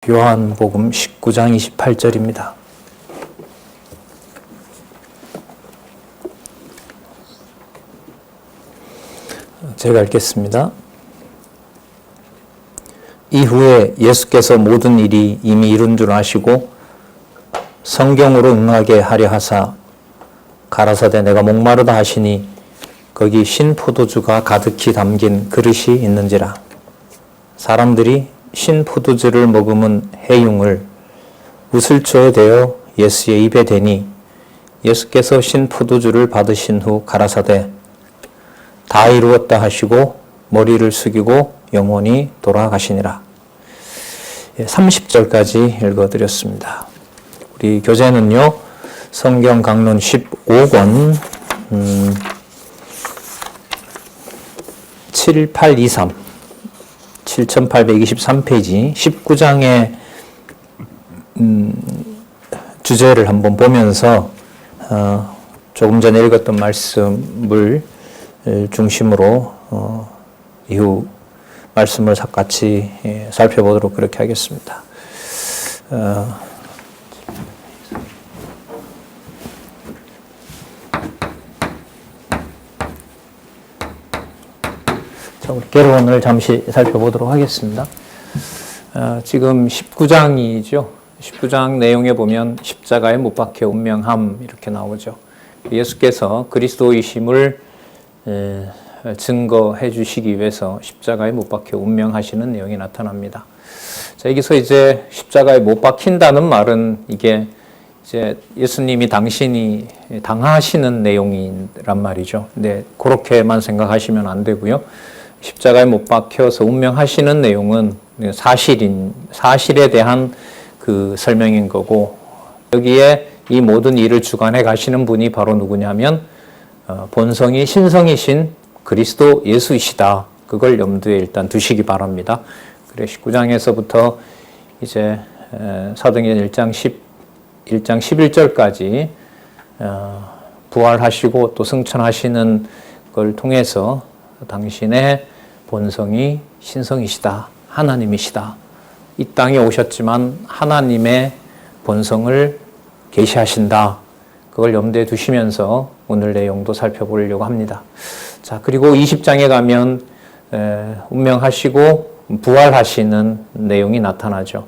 요한복음 19장 28절입니다. 제가 읽겠습니다. 이후에 예수께서 모든 일이 이미 이룬 줄 아시고 성경으로 응하게 하려 하사 가라사대 내가 목마르다 하시니 거기 신 포도주가 가득히 담긴 그릇이 있는지라. 사람들이 신 포도주를 머금은 해융을 우슬초에 대어 예수의 입에 대니 예수께서 신 포도주를 받으신 후 가라사대 다 이루었다 하시고 머리를 숙이고 영원히 돌아가시니라. 30절까지 읽어드렸습니다. 우리 교재는요, 성경 강론 15권 7823 7823페이지 19장의 주제를 한번 보면서 조금 전에 읽었던 말씀을 중심으로 이후 말씀을 같이 살펴보도록 그렇게 하겠습니다. 우리 개론을 잠시 살펴보도록 하겠습니다. 지금 19장이죠. 19장 내용에 보면 십자가에 못 박혀 운명함 이렇게 나오죠. 예수께서 그리스도이심을 증거해 주시기 위해서 십자가에 못 박혀 운명하시는 내용이 나타납니다. 자, 여기서 이제 십자가에 못 박힌다는 말은 이게 이제 예수님이 당신이 당하시는 내용이란 말이죠. 근데 그렇게만 생각하시면 안 되고요. 십자가에 못 박혀서 운명하시는 내용은 사실에 대한 그 설명인 거고, 여기에 이 모든 일을 주관해 가시는 분이 바로 누구냐면 본성이 신성이신 그리스도 예수이시다. 그걸 염두에 일단 두시기 바랍니다. 그래 19장에서부터 이제 사도행전 1장 11절까지 부활하시고 또 승천하시는 걸 통해서 당신의 본성이 신성이시다. 하나님이시다. 이 땅에 오셨지만 하나님의 본성을 계시하신다. 그걸 염두에 두시면서 오늘 내용도 살펴보려고 합니다. 자, 그리고 20장에 가면 운명하시고 부활하시는 내용이 나타나죠.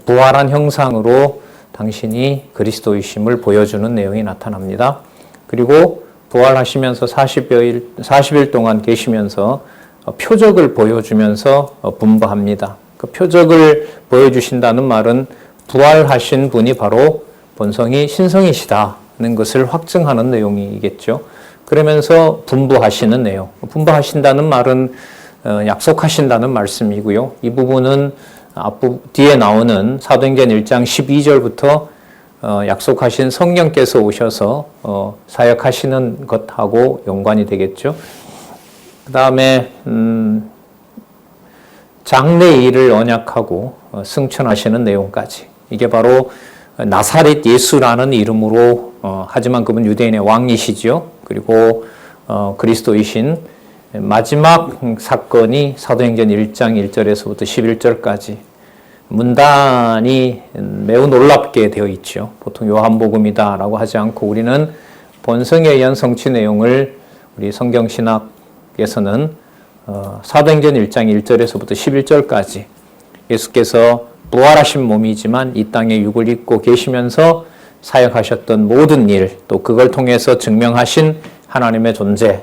부활한 형상으로 당신이 그리스도이심을 보여주는 내용이 나타납니다. 그리고 부활하시면서 40일 동안 계시면서 표적을 보여주면서 분부합니다. 그 표적을 보여주신다는 말은 부활하신 분이 바로 본성이 신성이시다는 것을 확증하는 내용이겠죠. 그러면서 분부하시는 내용. 분부하신다는 말은 약속하신다는 말씀이고요. 이 부분은 뒤에 나오는 사도행전 1장 12절부터 약속하신 성령께서 오셔서 사역하시는 것하고 연관이 되겠죠. 그 다음에 장래일을 언약하고 승천하시는 내용까지. 이게 바로 나사렛 예수라는 이름으로 하지만 그분 유대인의 왕이시죠. 그리고 그리스도이신 마지막 사건이 사도행전 1장 1절에서부터 11절까지 문단이 매우 놀랍게 되어 있죠. 보통 요한복음이다라고 하지 않고 우리는 본성에 의한 성취 내용을 우리 성경신학에서는 사도행전 1장 1절에서부터 11절까지 예수께서 부활하신 몸이지만 이 땅에 육을 입고 계시면서 사역하셨던 모든 일, 또 그걸 통해서 증명하신 하나님의 존재의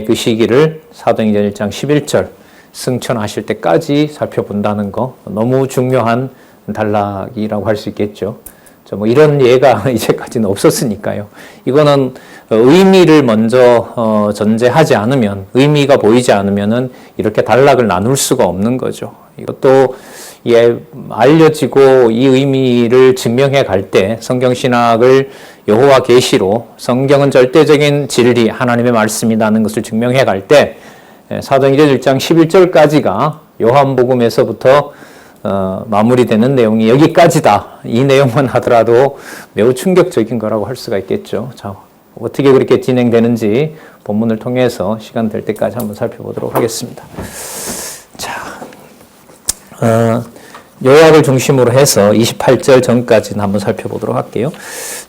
그 시기를 사도행전 1장 11절 승천하실 때까지 살펴본다는 거 너무 중요한 단락이라고 할 수 있겠죠. 뭐 이런 예가 이제까지는 없었으니까요. 이거는 의미를 먼저 전제하지 않으면, 의미가 보이지 않으면은 이렇게 단락을 나눌 수가 없는 거죠. 이것도 알려지고 이 의미를 증명해 갈 때 성경신학을 여호와 계시로 성경은 절대적인 진리, 하나님의 말씀이라는 것을 증명해 갈 때 사도행전 1장 11절까지가 요한복음에서부터 마무리되는 내용이 여기까지다. 이 내용만 하더라도 매우 충격적인 거라고 할 수가 있겠죠. 자, 어떻게 그렇게 진행되는지 본문을 통해서 시간 될 때까지 한번 살펴보도록 하겠습니다. 자, 요약을 중심으로 해서 28절 전까지는 한번 살펴보도록 할게요.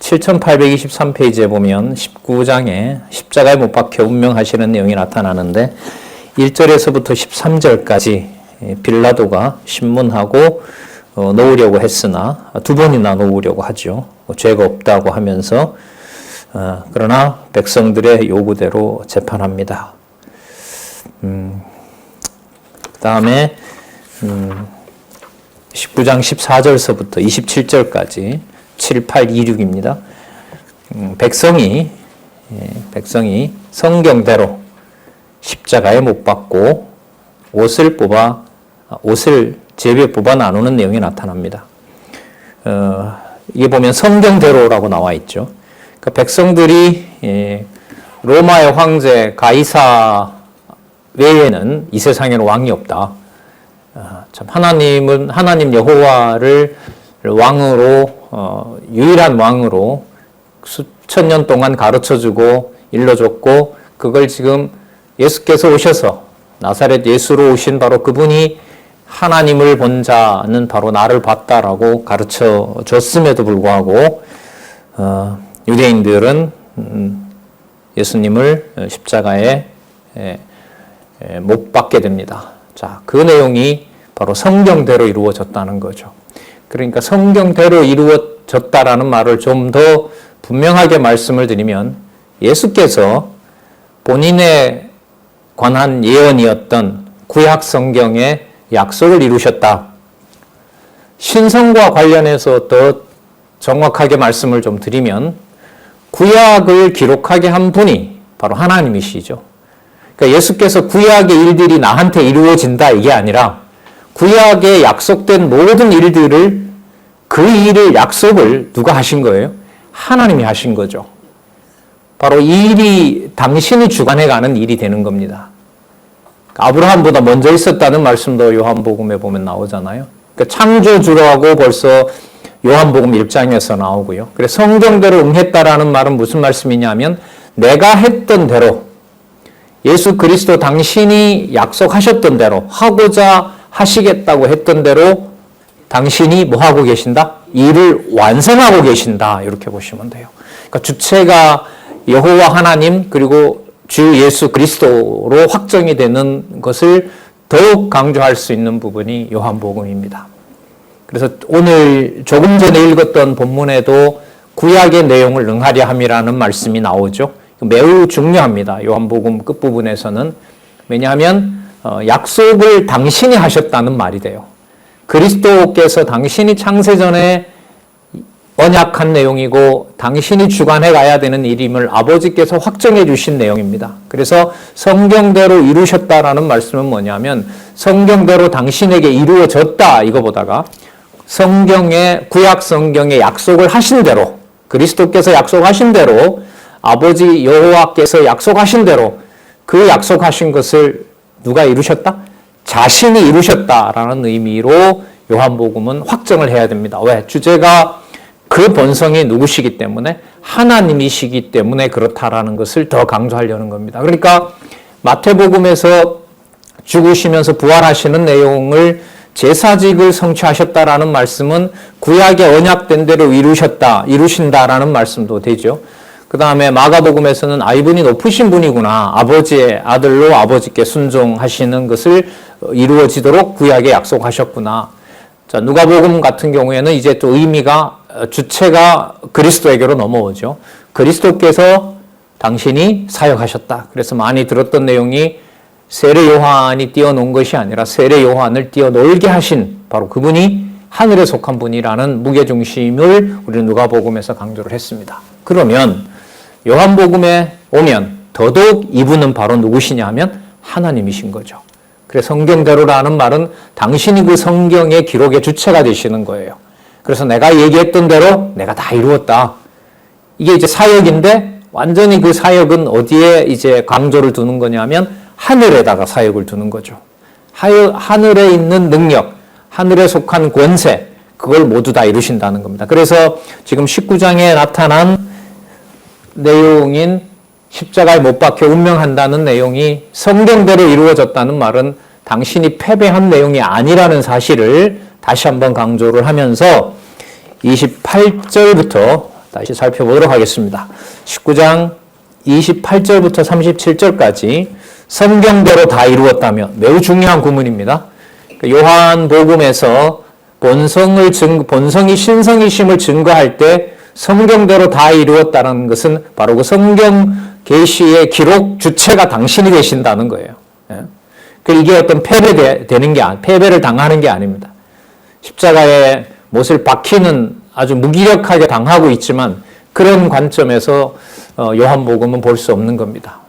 7823페이지에 보면 19장에 십자가에 못 박혀 운명하시는 내용이 나타나는데 1절에서부터 13절까지 빌라도가 신문하고 놓으려고 했으나 두 번이나 놓으려고 하죠. 죄가 없다고 하면서 그러나 백성들의 요구대로 재판합니다. 그 다음에 19장 14절서부터 27절까지 7, 8, 2, 6입니다. 백성이 성경대로 십자가에 못 박고 옷을 제비에 뽑아 나누는 내용이 나타납니다. 이게 보면 성경대로라고 나와 있죠. 그러니까 백성들이 로마의 황제 가이사 외에는 이 세상에는 왕이 없다. 참 하나님 여호와를 왕으로 유일한 왕으로 수천 년 동안 가르쳐주고 일러줬고 그걸 지금 예수께서 오셔서 나사렛 예수로 오신 바로 그분이 하나님을 본 자는 바로 나를 봤다라고 가르쳐 줬음에도 불구하고 유대인들은 예수님을 십자가에 못 박게 됩니다. 자, 그 내용이 바로 성경대로 이루어졌다는 거죠. 그러니까 성경대로 이루어졌다라는 말을 좀 더 분명하게 말씀을 드리면 예수께서 본인에 관한 예언이었던 구약 성경의 약속을 이루셨다. 신성과 관련해서 더 정확하게 말씀을 좀 드리면 구약을 기록하게 한 분이 바로 하나님이시죠. 그러니까 예수께서 구약의 일들이 나한테 이루어진다 이게 아니라 구약에 약속된 모든 일들을 그 일을 약속을 누가 하신 거예요? 하나님이 하신 거죠. 바로 이 일이 당신이 주관해가는 일이 되는 겁니다. 아브라함보다 먼저 있었다는 말씀도 요한복음에 보면 나오잖아요. 그러니까 창조주라고 벌써 요한복음 1장에서 나오고요. 그래서 성경대로 응했다라는 말은 무슨 말씀이냐면 내가 했던 대로 예수 그리스도 당신이 약속하셨던 대로 하고자 하시겠다고 했던 대로 당신이 뭐 하고 계신다? 일을 완성하고 계신다. 이렇게 보시면 돼요. 그러니까 주체가 여호와 하나님 그리고 주 예수 그리스도로 확정이 되는 것을 더욱 강조할 수 있는 부분이 요한복음입니다. 그래서 오늘 조금 전에 읽었던 본문에도 구약의 내용을 응하려 함이라는 말씀이 나오죠. 매우 중요합니다. 요한복음 끝부분에서는. 왜냐하면 약속을 당신이 하셨다는 말이 돼요. 그리스도께서 당신이 창세전에 언약한 내용이고 당신이 주관해 가야 되는 일임을 아버지께서 확정해 주신 내용입니다. 그래서 성경대로 이루셨다라는 말씀은 뭐냐면 성경대로 당신에게 이루어졌다 이거보다가 구약 성경에 약속을 하신 대로 그리스도께서 약속하신 대로 아버지 여호와께서 약속하신 대로 그 약속하신 것을 누가 이루셨다? 자신이 이루셨다라는 의미로 요한복음은 확정을 해야 됩니다. 왜? 주제가 그 본성이 누구시기 때문에 하나님이시기 때문에 그렇다라는 것을 더 강조하려는 겁니다. 그러니까 마태복음에서 죽으시면서 부활하시는 내용을 제사직을 성취하셨다라는 말씀은 구약에 언약된 대로 이루신다라는 말씀도 되죠. 그 다음에 마가복음에서는 이분이 높으신 분이구나. 아버지의 아들로 아버지께 순종하시는 것을 이루어지도록 구약에 약속하셨구나. 자, 누가복음 같은 경우에는 이제 또 의미가 주체가 그리스도에게로 넘어오죠. 그리스도께서 당신이 사역하셨다. 그래서 많이 들었던 내용이 세례 요한이 띄워놓은 것이 아니라 세례 요한을 띄워놀게 하신 바로 그분이 하늘에 속한 분이라는 무게중심을 우리 누가복음에서 강조를 했습니다. 그러면 요한복음에 오면 더더욱 이분은 바로 누구시냐 하면 하나님이신 거죠. 그래서 성경대로라는 말은 당신이 그 성경의 기록의 주체가 되시는 거예요. 그래서 내가 얘기했던 대로 내가 다 이루었다. 이게 이제 사역인데 완전히 그 사역은 어디에 이제 강조를 두는 거냐면 하늘에다가 사역을 두는 거죠. 하늘에 있는 능력, 하늘에 속한 권세, 그걸 모두 다 이루신다는 겁니다. 그래서 지금 19장에 나타난 내용인 십자가에 못 박혀 운명한다는 내용이 성경대로 이루어졌다는 말은 당신이 패배한 내용이 아니라는 사실을 다시 한번 강조를 하면서 28절부터 다시 살펴보도록 하겠습니다. 19장 28절부터 37절까지 성경대로 다 이루었다며 매우 중요한 구문입니다. 요한복음에서 본성이 신성이심을 증거할 때 성경대로 다 이루었다는 것은 바로 그 성경 계시의 기록 주체가 당신이 되신다는 거예요. 이게 어떤 패배를 당하는 게 아닙니다. 십자가에 못을 박히는 아주 무기력하게 당하고 있지만 그런 관점에서 요한복음은 볼 수 없는 겁니다.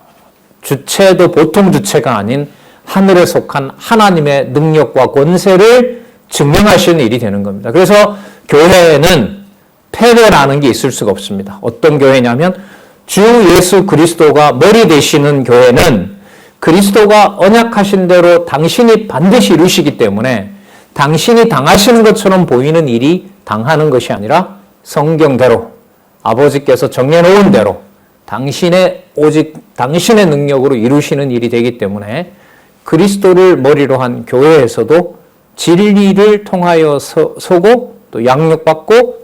주체도 보통 주체가 아닌 하늘에 속한 하나님의 능력과 권세를 증명하시는 일이 되는 겁니다. 그래서 교회에는 패배라는 게 있을 수가 없습니다. 어떤 교회냐면 주 예수 그리스도가 머리 되시는 교회는 그리스도가 언약하신 대로 당신이 반드시 이루시기 때문에 당신이 당하시는 것처럼 보이는 일이 당하는 것이 아니라 성경대로 아버지께서 정해놓은 대로 오직 당신의 능력으로 이루시는 일이 되기 때문에 그리스도를 머리로 한 교회에서도 진리를 통하여 서고 또 양육받고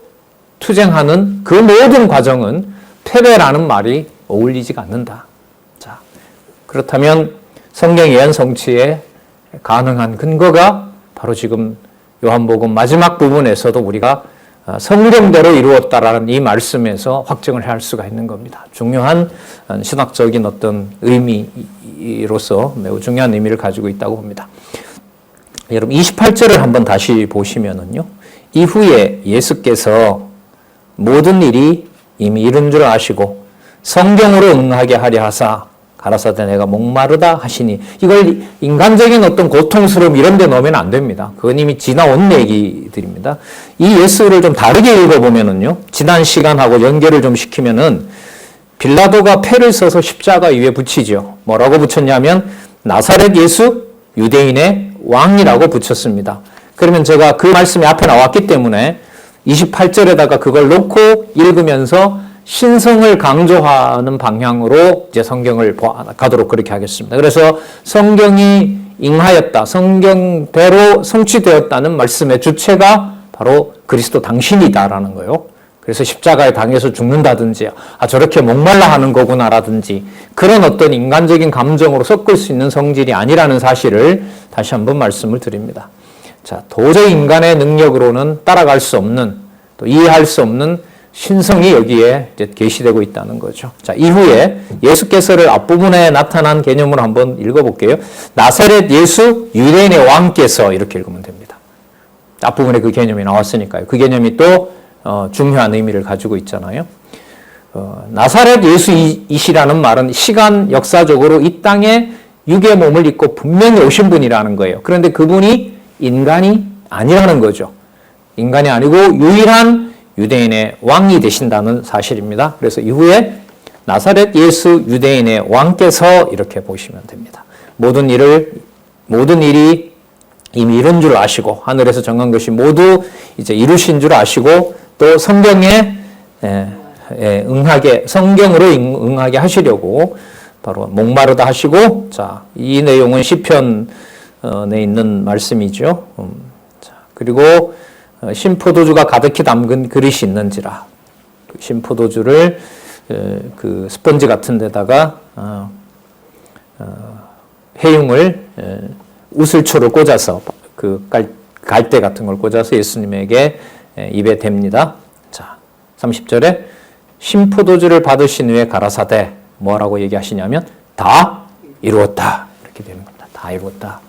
투쟁하는 그 모든 과정은 패배라는 말이 어울리지가 않는다. 자, 그렇다면 성경 예언 성취에 가능한 근거가 바로 지금 요한복음 마지막 부분에서도 우리가 성경대로 이루었다라는 이 말씀에서 확증을 할 수가 있는 겁니다. 중요한 신학적인 어떤 의미로서 매우 중요한 의미를 가지고 있다고 봅니다. 여러분 28절을 한번 다시 보시면은요. 이후에 예수께서 모든 일이 이미 이룬 줄 아시고 성경으로 응하게 하려 하사 가라사대 내가 목마르다 하시니 이걸 인간적인 어떤 고통스러움 이런 데 넣으면 안 됩니다. 그건 이미 지나온 얘기들입니다. 이 예수를 좀 다르게 읽어보면은요. 지난 시간하고 연결을 좀 시키면은 빌라도가 패를 써서 십자가 위에 붙이죠. 뭐라고 붙였냐면 나사렛 예수 유대인의 왕이라고 붙였습니다. 그러면 제가 그 말씀이 앞에 나왔기 때문에 28절에다가 그걸 놓고 읽으면서 신성을 강조하는 방향으로 이제 성경을 가도록 그렇게 하겠습니다. 그래서 성경이 응하였다, 성경대로 성취되었다는 말씀의 주체가 바로 그리스도 당신이다라는 거예요. 그래서 십자가에 당해서 죽는다든지 저렇게 목말라 하는 거구나라든지 그런 어떤 인간적인 감정으로 섞을 수 있는 성질이 아니라는 사실을 다시 한번 말씀을 드립니다. 자, 도저히 인간의 능력으로는 따라갈 수 없는 또 이해할 수 없는 신성이 여기에 이제 계시되고 있다는 거죠. 자, 이후에 예수께서를 앞부분에 나타난 개념으로 한번 읽어볼게요. 나사렛 예수 유대인의 왕께서 이렇게 읽으면 됩니다. 앞부분에 그 개념이 나왔으니까요. 그 개념이 또 중요한 의미를 가지고 있잖아요. 나사렛 예수이시라는 말은 시간 역사적으로 이 땅에 육의 몸을 입고 분명히 오신 분이라는 거예요. 그런데 그분이 인간이 아니라는 거죠. 인간이 아니고 유일한 유대인의 왕이 되신다는 사실입니다. 그래서 이후에 나사렛 예수 유대인의 왕께서 이렇게 보시면 됩니다. 모든 일이 이미 이룬 줄 아시고 하늘에서 정한 것이 모두 이제 이루신 줄 아시고 또 성경에 성경으로 응하게 하시려고 바로 목마르다 하시고 자, 이 내용은 시편에 있는 말씀이죠. 자, 그리고 신포도주가 가득히 담근 그릇이 있는지라 신포도주를 그 스펀지 같은 데다가 해융을 우슬초를 꽂아서 그 갈대 같은 걸 꽂아서 예수님에게 입에 댑니다. 자, 30절에 신포도주를 받으신 후에 가라사대 뭐라고 얘기하시냐면 다 이루었다 이렇게 되는 겁니다. 다 이루었다.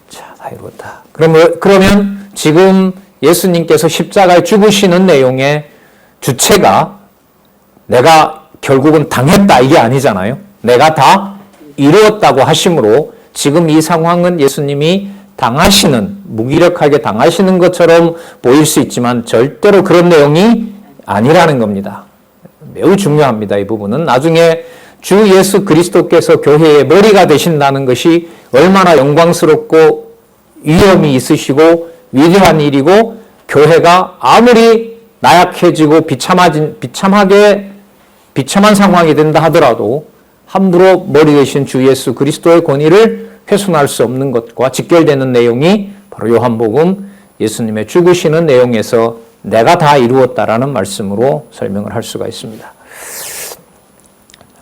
자, 다 이루었다. 그러면 지금 예수님께서 십자가에 죽으시는 내용의 주체가 내가 결국은 당했다 이게 아니잖아요. 내가 다 이루었다고 하심으로 지금 이 상황은 예수님이 무기력하게 당하시는 것처럼 보일 수 있지만 절대로 그런 내용이 아니라는 겁니다. 매우 중요합니다. 이 부분은 나중에 주 예수 그리스도께서 교회의 머리가 되신다는 것이 얼마나 영광스럽고 위엄이 있으시고 위대한 일이고 교회가 아무리 나약해지고 비참한 상황이 된다 하더라도 함부로 머리 되신 주 예수 그리스도의 권위를 훼손할 수 없는 것과 직결되는 내용이 바로 요한복음 예수님의 죽으시는 내용에서 내가 다 이루었다라는 말씀으로 설명을 할 수가 있습니다.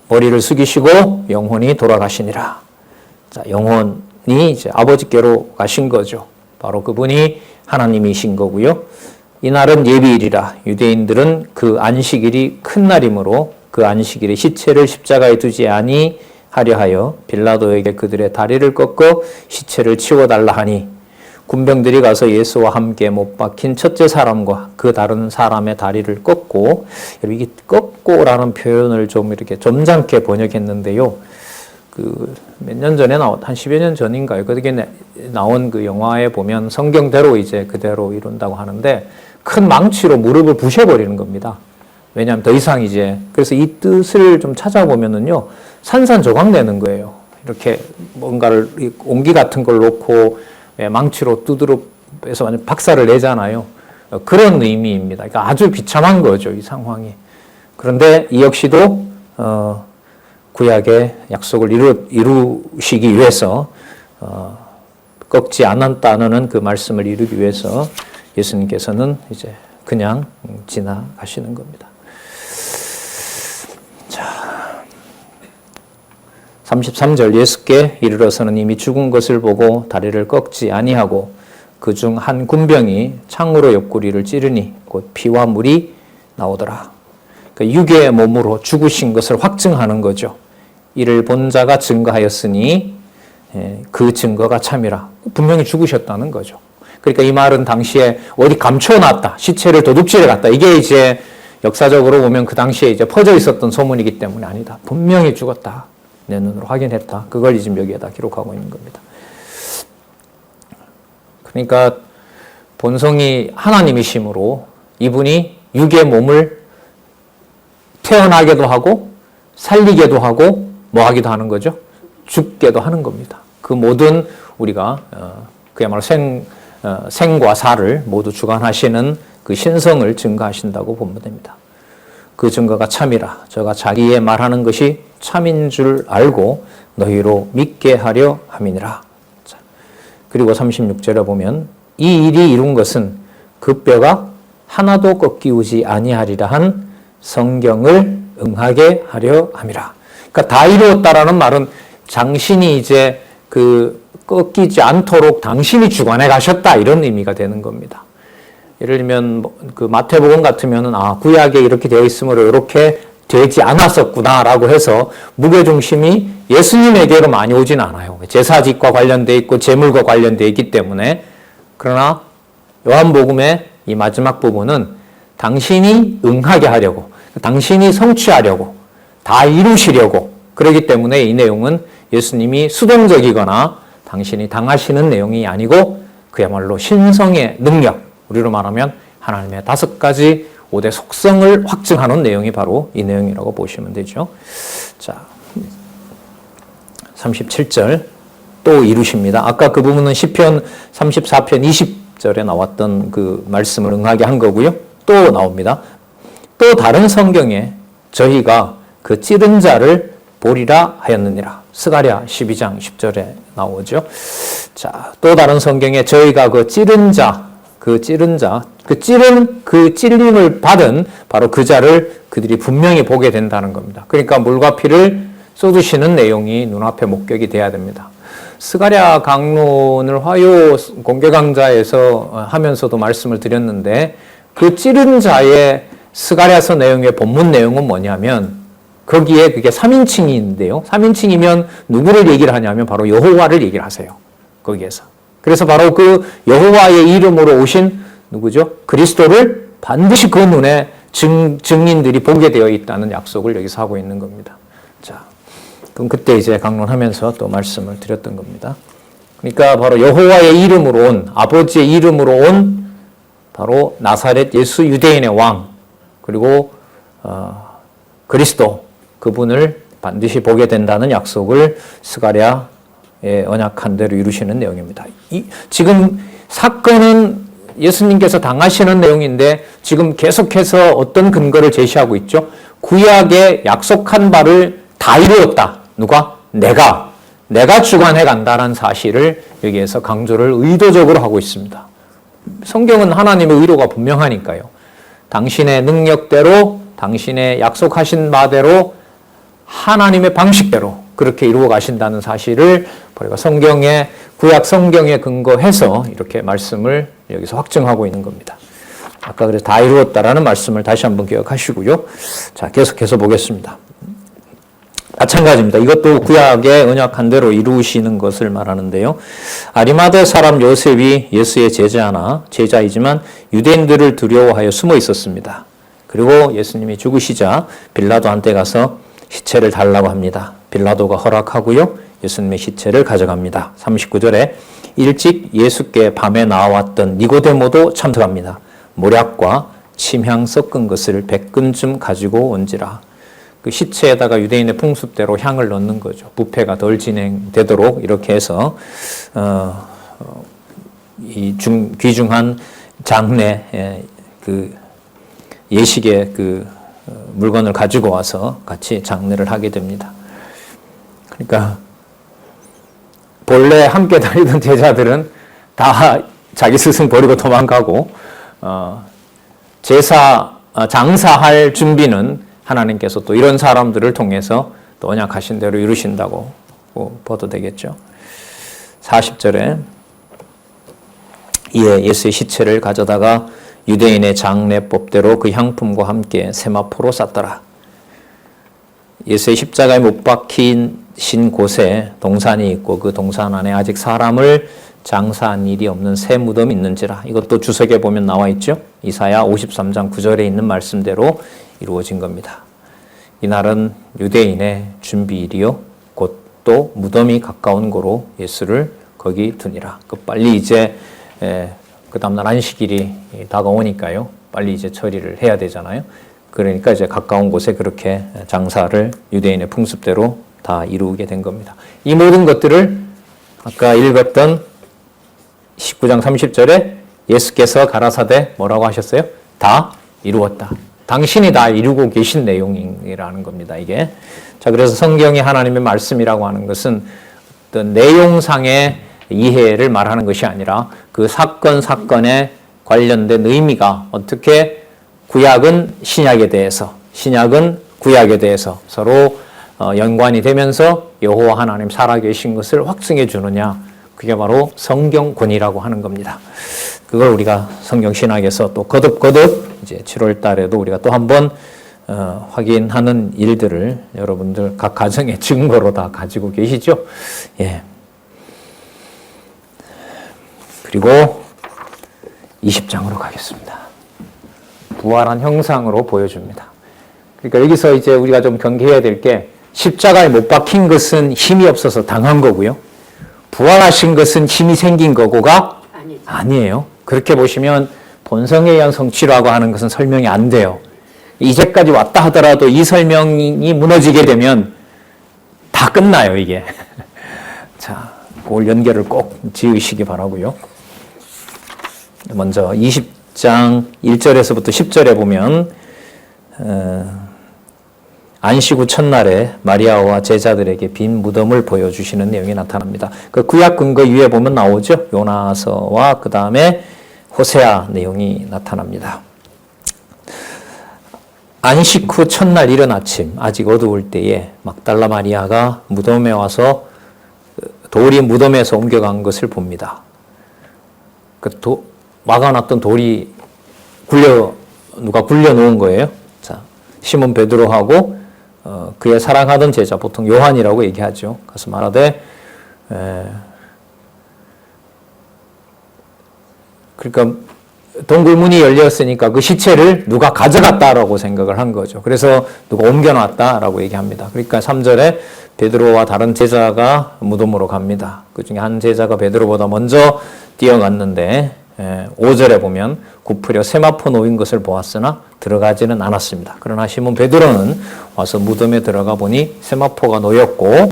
머리를 숙이시고 영혼이 돌아가시니라. 자, 영혼이 이제 아버지께로 가신 거죠. 바로 그분이 하나님이신 거고요. 이날은 예비일이라. 유대인들은 그 안식일이 큰 날이므로 그 안식일에 시체를 십자가에 두지 아니하려 하여 빌라도에게 그들의 다리를 꺾어 시체를 치워달라 하니 군병들이 가서 예수와 함께 못 박힌 첫째 사람과 그 다른 사람의 다리를 꺾고, 이게 꺾고라는 표현을 좀 이렇게 점잖게 번역했는데요. 몇 년 전에 한 10여 년 전인가요? 그게 나온 그 영화에 보면 성경대로 이제 그대로 이룬다고 하는데 큰 망치로 무릎을 부셔버리는 겁니다. 왜냐하면 더 이상 이제, 그래서 이 뜻을 좀 찾아보면은요, 산산조각 내는 거예요. 이렇게 뭔가를 옹기 같은 걸 놓고 망치로 두드려 해서 완전 박살을 내잖아요. 그런 의미입니다. 그러니까 아주 비참한 거죠, 이 상황이. 그런데 이 역시도 구약의 약속을 이루시기 위해서 꺾지 않았다는 그 말씀을 이루기 위해서 예수님께서는 이제 그냥 지나가시는 겁니다. 자, 33절 예수께 이르러서는 이미 죽은 것을 보고 다리를 꺾지 아니하고 그중 한 군병이 창으로 옆구리를 찌르니 곧 피와 물이 나오더라. 그러니까 육의 몸으로 죽으신 것을 확증하는 거죠. 이를 본 자가 증거하였으니 그 증거가 참이라. 분명히 죽으셨다는 거죠. 그러니까 이 말은 당시에 어디 감춰놨다, 시체를 도둑질해 갔다. 이게 이제 역사적으로 보면 그 당시에 이제 퍼져 있었던 소문이기 때문에 아니다. 분명히 죽었다. 내 눈으로 확인했다. 그걸 지금 여기에다 기록하고 있는 겁니다. 그러니까 본성이 하나님이심으로 이분이 육의 몸을 태어나게도 하고 살리게도 하고 뭐 하기도 하는 거죠? 죽게도 하는 겁니다. 그 모든 우리가 그야말로 생과 사를 모두 주관하시는 그 신성을 증거하신다고 보면 됩니다. 그 증거가 참이라. 저가 자기의 말하는 것이 참인 줄 알고 너희로 믿게 하려 함이니라. 자, 그리고 36절에 보면 이 일이 이룬 것은 그 뼈가 하나도 꺾이우지 아니하리라 한 성경을 응하게 하려 함이라. 그러니까 다 이루었다라는 말은 당신이 이제 그 꺾이지 않도록 당신이 주관해 가셨다, 이런 의미가 되는 겁니다. 예를 들면 그 마태복음 같으면은 구약에 이렇게 되어 있으므로 이렇게 되지 않았었구나라고 해서 무게중심이 예수님에게로 많이 오진 않아요. 제사직과 관련돼 있고 재물과 관련돼 있기 때문에. 그러나 요한복음의 이 마지막 부분은 당신이 응하게 하려고, 당신이 성취하려고, 다 이루시려고, 그렇기 때문에 이 내용은 예수님이 수동적이거나 당신이 당하시는 내용이 아니고 그야말로 신성의 능력, 우리로 말하면 하나님의 5가지 5대 속성을 확증하는 내용이 바로 이 내용이라고 보시면 되죠. 자, 37절 또 이루십니다. 아까 그 부분은 시편 34편 20절에 나왔던 그 말씀을 응하게 한 거고요. 또 나옵니다. 또 다른 성경에 저희가 그 찌른 자를 보리라 하였느니라. 스가랴 12장 10절에 나오죠. 자, 또 다른 성경에 저희가 그 찌른 자, 그 찔림을 받은 바로 그 자를 그들이 분명히 보게 된다는 겁니다. 그러니까 물과 피를 쏟으시는 내용이 눈앞에 목격이 돼야 됩니다. 스가랴 강론을 화요 공개 강좌에서 하면서도 말씀을 드렸는데 그 찌른 자의 스가랴서 내용의 본문 내용은 뭐냐면 거기에 그게 3인칭인데요. 3인칭이면 누구를 얘기를 하냐면 바로 여호와를 얘기를 하세요. 거기에서. 그래서 바로 그 여호와의 이름으로 오신 누구죠? 그리스도를 반드시 그 눈에 증인들이 보게 되어 있다는 약속을 여기서 하고 있는 겁니다. 자, 그럼 그때 이제 강론하면서 또 말씀을 드렸던 겁니다. 그러니까 바로 여호와의 이름으로 온, 아버지의 이름으로 온 바로 나사렛 예수 유대인의 왕, 그리고 그리스도, 그분을 반드시 보게 된다는 약속을 스가랴의 언약한 대로 이루시는 내용입니다. 지금 사건은 예수님께서 당하시는 내용인데 지금 계속해서 어떤 근거를 제시하고 있죠? 구약에 약속한 바를 다 이루었다. 누가? 내가 주관해 간다는 사실을 여기에서 강조를 의도적으로 하고 있습니다. 성경은 하나님의 의도가 분명하니까요. 당신의 능력대로, 당신의 약속하신 바대로, 하나님의 방식대로 그렇게 이루어 가신다는 사실을 우리가 성경의, 구약 성경에 근거해서 이렇게 말씀을 여기서 확증하고 있는 겁니다. 아까 그래서 다 이루었다라는 말씀을 다시 한번 기억하시고요. 자, 계속해서 보겠습니다. 마찬가지입니다. 이것도 구약의 언약한 대로 이루시는 것을 말하는데요. 아리마대 사람 요셉이 예수의 제자이지만 유대인들을 두려워하여 숨어 있었습니다. 그리고 예수님이 죽으시자 빌라도한테 가서 시체를 달라고 합니다. 빌라도가 허락하고요. 예수님의 시체를 가져갑니다. 39절에 일찍 예수께 밤에 나와왔던 니고데모도 참석합니다. 모략과 침향 섞은 것을 100근쯤 가지고 온지라. 그 시체에다가 유대인의 풍습대로 향을 넣는 거죠. 부패가 덜 진행되도록 이렇게 해서 이 귀중한 장례 그 예식의 그 물건을 가지고 와서 같이 장례를 하게 됩니다. 그러니까 본래 함께 다니던 제자들은 다 자기 스승 버리고 도망가고 장사할 준비는 하나님께서 또 이런 사람들을 통해서 또 언약하신 대로 이루신다고 봐도 되겠죠. 40절에 이에 예수의 시체를 가져다가 유대인의 장례법대로 그 향품과 함께 세마포로 쌌더라. 예수의 십자가에 못 박히신 곳에 동산이 있고 그 동산 안에 아직 사람을 장사한 일이 없는 새 무덤이 있는지라. 이것도 주석에 보면 나와 있죠. 이사야 53장 9절에 있는 말씀대로 이루어진 겁니다. 이날은 유대인의 준비일이요 곧 또 무덤이 가까운 고로 예수를 거기 두니라. 빨리 이제 그 다음날 안식일이 다가오니까요. 빨리 이제 처리를 해야 되잖아요. 그러니까 이제 가까운 곳에 그렇게 장사를 유대인의 풍습대로 다 이루게 된 겁니다. 이 모든 것들을 아까 읽었던 19장 30절에 예수께서 가라사대 뭐라고 하셨어요? 다 이루었다. 당신이 다 이루고 계신 내용이라는 겁니다, 이게. 자, 그래서 성경이 하나님의 말씀이라고 하는 것은 어떤 내용상의 이해를 말하는 것이 아니라 그 사건에 관련된 의미가 어떻게 구약은 신약에 대해서, 신약은 구약에 대해서 서로 연관이 되면서 여호와 하나님 살아계신 것을 확증해 주느냐. 그게 바로 성경권이라고 하는 겁니다. 그걸 우리가 성경신학에서 또 거듭 이제 7월 달에도 우리가 또 한번 확인하는 일들을 여러분들 각 가정의 증거로 다 가지고 계시죠? 예. 그리고 20장으로 가겠습니다. 부활한 형상으로 보여줍니다. 그러니까 여기서 이제 우리가 좀 경계해야 될 게 십자가에 못 박힌 것은 힘이 없어서 당한 거고요. 부활하신 것은 힘이 생긴 거고가 아니에요. 그렇게 보시면 본성에 의한 성취라고 하는 것은 설명이 안 돼요. 이제까지 왔다 하더라도 이 설명이 무너지게 되면 다 끝나요, 이게. 자, 그걸 연결을 꼭 지으시기 바라고요. 먼저 20장 1절에서부터 10절에 보면 안식 후 첫날에 마리아와 제자들에게 빈 무덤을 보여주시는 내용이 나타납니다. 그 구약 근거 위에 보면 나오죠. 요나서와 그 다음에 호세아 내용이 나타납니다. 안식 후 첫날 이른 아침 아직 어두울 때에 막달라 마리아가 무덤에 와서 돌이 무덤에서 옮겨간 것을 봅니다. 막아놨던 돌이 누가 굴려놓은 거예요. 자, 시몬 베드로하고 그의 사랑하던 제자, 보통 요한이라고 얘기하죠. 가서 말하되, 그러니까 동굴문이 열렸으니까 그 시체를 누가 가져갔다라고 생각을 한 거죠. 그래서 누가 옮겨놨다라고 얘기합니다. 그러니까 3절에 베드로와 다른 제자가 무덤으로 갑니다. 그 중에 한 제자가 베드로보다 먼저 뛰어갔는데 5절에 보면 굽으려 세마포 놓인 것을 보았으나 들어가지는 않았습니다. 그러나 시몬 베드로는 와서 무덤에 들어가 보니 세마포가 놓였고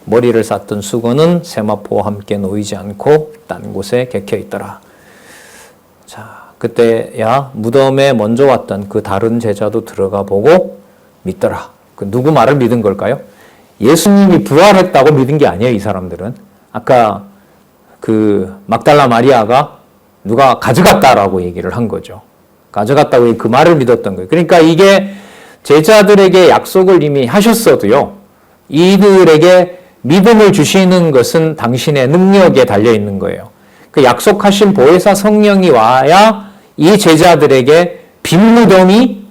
머리를 쌌던 수건은 세마포와 함께 놓이지 않고 딴 곳에 객혀 있더라. 자, 그때야 무덤에 먼저 왔던 그 다른 제자도 들어가 보고 믿더라. 그 누구 말을 믿은 걸까요? 예수님이 부활했다고 믿은 게 아니에요, 이 사람들은. 아까 그 막달라 마리아가 누가 가져갔다라고 얘기를 한 거죠. 가져갔다고 그 말을 믿었던 거예요. 그러니까 이게 제자들에게 약속을 이미 하셨어도요, 이들에게 믿음을 주시는 것은 당신의 능력에 달려 있는 거예요. 그 약속하신 보혜사 성령이 와야 이 제자들에게 빈 무덤이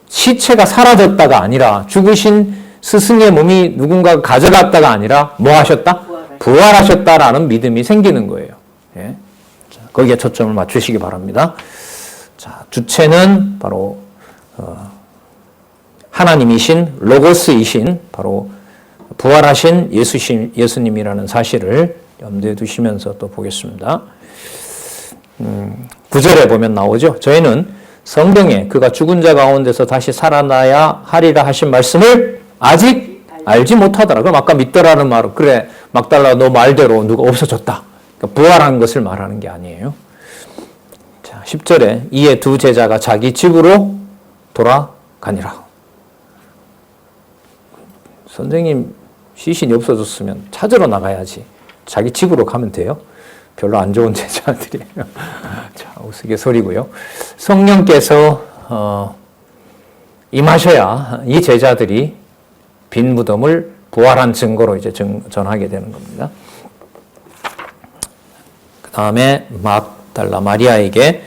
시체가 사라졌다가 아니라 죽으신 스승의 몸이 누군가가 가져갔다가 아니라 뭐 하셨다? 부활하셨다라는 믿음이 생기는 거예요. 예. 자, 거기에 초점을 맞추시기 바랍니다. 자, 주체는 바로 하나님이신 로고스이신 바로 부활하신 예수님이라는 사실을 염두에 두시면서 또 보겠습니다. 9절에 보면 나오죠. 저희는 성경에 그가 죽은 자 가운데서 다시 살아나야 하리라 하신 말씀을 아직 알지 못하더라. 그럼 아까 믿더라는 말은 그래 막달라 너 말대로 누가 없어졌다. 그러니까 부활한 것을 말하는 게 아니에요. 자, 10절에 이에 두 제자가 자기 집으로 돌아가니라. 선생님 시신이 없어졌으면 찾으러 나가야지. 자기 집으로 가면 돼요. 별로 안 좋은 제자들이에요. 자, 우스갯소리고요. 성령께서 임하셔야 이 제자들이 빈 무덤을 부활한 증거로 이제 전하게 되는 겁니다. 그 다음에 막달라 마리아에게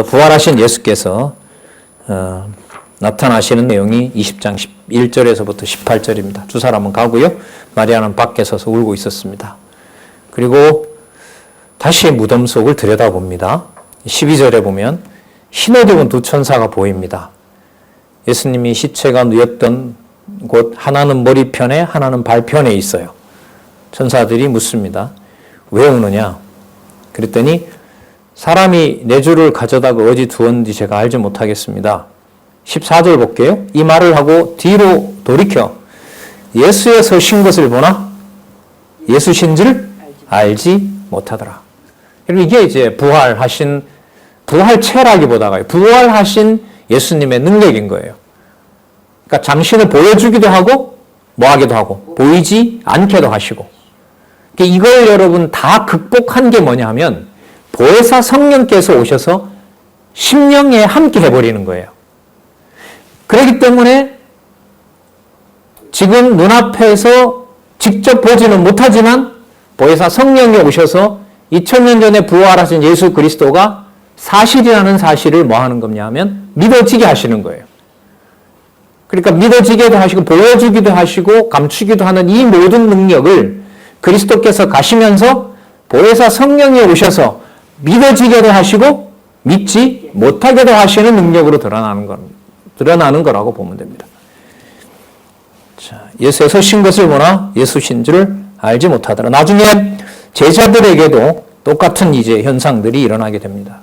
부활하신 예수께서 나타나시는 내용이 20장 11절에서부터 18절입니다. 두 사람은 가고요. 마리아는 밖에 서서 울고 있었습니다. 그리고 다시 무덤 속을 들여다봅니다. 12절에 보면 흰옷 입은 두 천사가 보입니다. 예수님이 시체가 누였던 곳 하나는 머리편에 하나는 발편에 있어요. 천사들이 묻습니다. 왜 우느냐? 그랬더니 사람이 내 주를 가져다가 어디 두었는지 제가 알지 못하겠습니다. 14절 볼게요. 이 말을 하고 뒤로 돌이켜 예수의 서신 것을 보나 예수신 줄 알지 못하더라. 이게 이제 부활체라기보다가 부활하신 예수님의 능력인 거예요. 그러니까 당신을 보여주기도 하고 뭐 하기도 하고 보이지 않게도 하시고 이걸 여러분 다 극복한 게 뭐냐 하면 보혜사 성령께서 오셔서 심령에 함께 해버리는 거예요. 그렇기 때문에 지금 눈앞에서 직접 보지는 못하지만 보혜사 성령이 오셔서 2000년 전에 부활하신 예수 그리스도가 사실이라는 사실을 뭐 하는 거냐 하면 믿어지게 하시는 거예요. 그러니까 믿어지게도 하시고 보여주기도 하시고 감추기도 하는 이 모든 능력을 그리스도께서 가시면서 보혜사 성령이 오셔서 믿어지게도 하시고 믿지 못하게도 하시는 능력으로 드러나는 거라고 보면 됩니다. 자, 예수의 서신 것을 보나 예수신 줄 알지 못하더라. 나중에 제자들에게도 똑같은 이제 현상들이 일어나게 됩니다.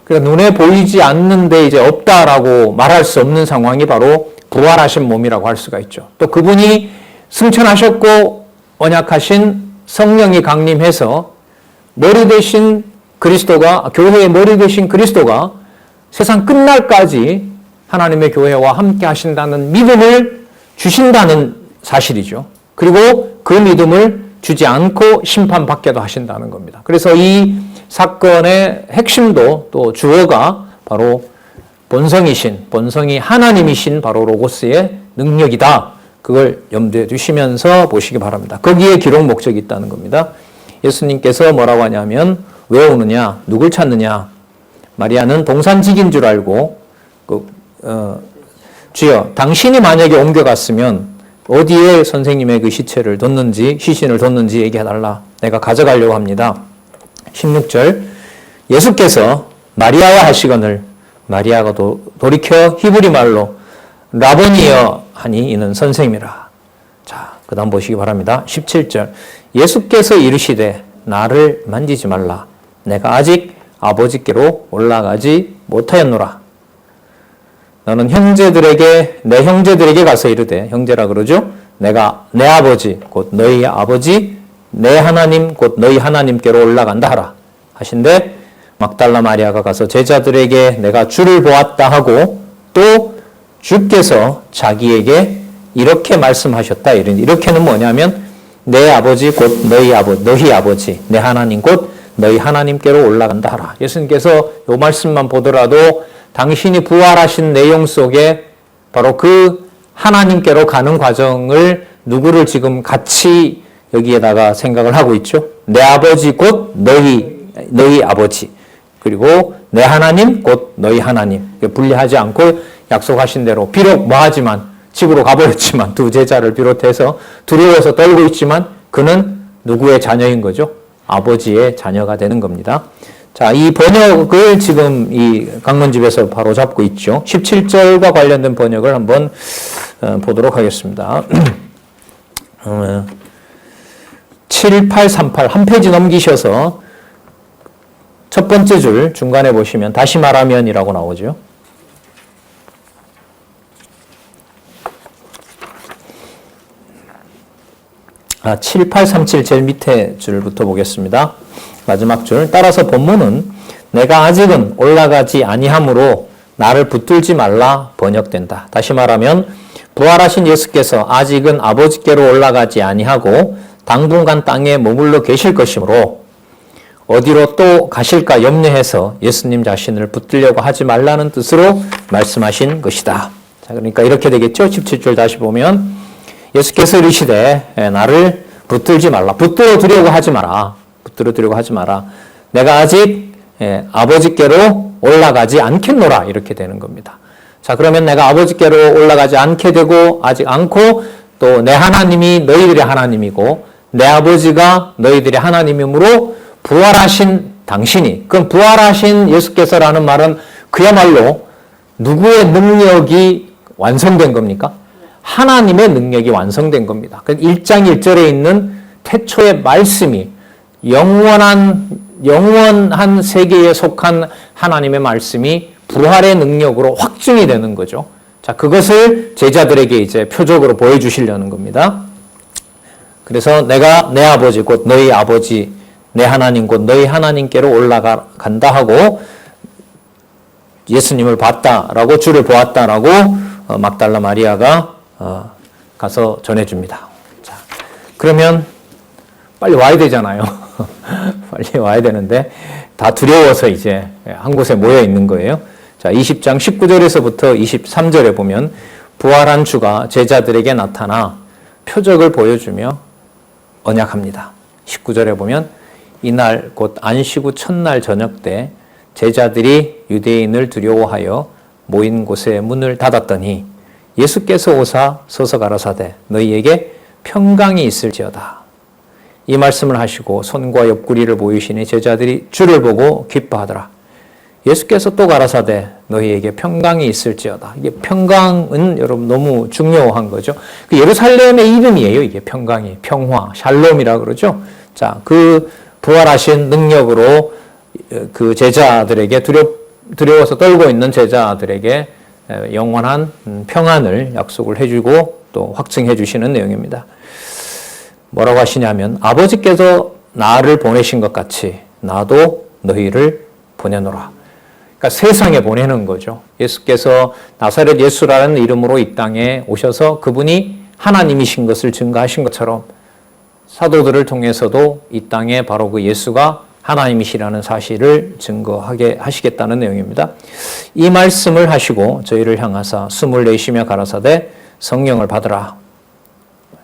그러니까 눈에 보이지 않는데 이제 없다라고 말할 수 없는 상황이 바로 부활하신 몸이라고 할 수가 있죠. 또 그분이 승천하셨고 언약하신 성령이 강림해서 머리 대신 그리스도가 교회의 머리 대신 그리스도가 세상 끝날까지 하나님의 교회와 함께 하신다는 믿음을 주신다는 사실이죠. 그리고 그 믿음을 주지 않고 심판받게도 하신다는 겁니다. 그래서 이 사건의 핵심도 또 주어가 바로 본성이 하나님이신 바로 로고스의 능력이다. 그걸 염두에 두시면서 보시기 바랍니다. 거기에 기록 목적이 있다는 겁니다. 예수님께서 뭐라고 하냐면 왜 오느냐? 누굴 찾느냐? 마리아는 동산직인 줄 알고 주여 당신이 만약에 옮겨갔으면 어디에 선생님의 그 시신을 뒀는지 얘기해달라. 내가 가져가려고 합니다. 16절 예수께서 마리아야 하시거늘 마리아가 돌이켜 히브리 말로 라보니여 하니 이는 선생님이라. 자, 그 다음 보시기 바랍니다. 17절 예수께서 이르시되 나를 만지지 말라. 내가 아직 아버지께로 올라가지 못하였노라. 너는 내 형제들에게 가서 이르되 형제라 그러죠. 내가 내 아버지 곧 너희 아버지 내 하나님 곧 너희 하나님께로 올라간다 하라 하신데 막달라 마리아가 가서 제자들에게 내가 주를 보았다 하고 또 주께서 자기에게 이렇게 말씀하셨다. 이렇게는 뭐냐면 내 아버지 곧 너희 아버지 내 하나님 곧 너희 하나님께로 올라간다 하라. 예수님께서 이 말씀만 보더라도 당신이 부활하신 내용 속에 바로 그 하나님께로 가는 과정을 누구를 지금 같이 여기에다가 생각을 하고 있죠. 내 아버지 곧 너희 아버지, 그리고 내 하나님 곧 너희 하나님. 분리하지 않고 약속하신 대로 비록 뭐하지만 집으로 가버렸지만 두 제자를 비롯해서 두려워서 떨고 있지만 그는 누구의 자녀인 거죠? 아버지의 자녀가 되는 겁니다. 자, 이 번역을 지금 이 강론집에서 바로 잡고 있죠. 17절과 관련된 번역을 한번 보도록 하겠습니다. 7838 한 페이지 넘기셔서 첫 번째 줄 중간에 보시면 다시 말하면이라고 나오죠. 7837 제일 밑에 줄부터 보겠습니다. 마지막 줄. 따라서 본문은 내가 아직은 올라가지 아니하므로 나를 붙들지 말라 번역된다. 다시 말하면 부활하신 예수께서 아직은 아버지께로 올라가지 아니하고 당분간 땅에 머물러 계실 것이므로 어디로 또 가실까 염려해서 예수님 자신을 붙들려고 하지 말라는 뜻으로 말씀하신 것이다. 자, 그러니까 이렇게 되겠죠. 17절 다시 보면 예수께서 이르시되 나를 붙들지 말라. 붙들어 두려고 하지 마라. 붙들어 두려고 하지 마라. 내가 아직 아버지께로 올라가지 않겠노라. 이렇게 되는 겁니다. 자, 그러면 내가 아버지께로 올라가지 않게 되고 아직 않고 또 내 하나님이 너희들의 하나님이고 내 아버지가 너희들의 하나님이므로 부활하신 당신이, 그럼 부활하신 예수께서라는 말은 그야말로 누구의 능력이 완성된 겁니까? 하나님의 능력이 완성된 겁니다. 1장 1절에 있는 태초의 말씀이 영원한 세계에 속한 하나님의 말씀이 부활의 능력으로 확증이 되는 거죠. 자, 그것을 제자들에게 이제 표적으로 보여주시려는 겁니다. 그래서 내가 내 아버지 곧 너희 아버지, 내 하나님 곧 너희 하나님께로 올라간다 하고 예수님을 봤다라고 주를 보았다라고 막달라 마리아가 가서 전해줍니다. 자, 그러면 빨리 와야 되잖아요. 빨리 와야 되는데 다 두려워서 이제 한 곳에 모여 있는 거예요. 자, 20장 19절에서부터 23절에 보면 부활한 주가 제자들에게 나타나 표적을 보여주며 언약합니다. 19절에 보면 이날 곧 안식 후 첫날 저녁 때 제자들이 유대인을 두려워하여 모인 곳에 문을 닫았더니 예수께서 오사 서서 가라사대 너희에게 평강이 있을지어다. 이 말씀을 하시고 손과 옆구리를 보이시니 제자들이 주를 보고 기뻐하더라. 예수께서 또 가라사대 너희에게 평강이 있을지어다. 이게 평강은 여러분 너무 중요한 거죠. 그 예루살렘의 이름이에요. 이게 평강이 평화, 샬롬이라 그러죠. 자, 그 부활하신 능력으로 그 제자들에게 두려워서 떨고 있는 제자들에게 영원한 평안을 약속을 해주고 또 확증해 주시는 내용입니다. 뭐라고 하시냐면 아버지께서 나를 보내신 것 같이 나도 너희를 보내노라. 그러니까 세상에 보내는 거죠. 예수께서 나사렛 예수라는 이름으로 이 땅에 오셔서 그분이 하나님이신 것을 증거하신 것처럼 사도들을 통해서도 이 땅에 바로 그 예수가 하나님이시라는 사실을 증거하게 하시겠다는 내용입니다. 이 말씀을 하시고 저희를 향하사 숨을 내쉬며 가라사대 성령을 받으라.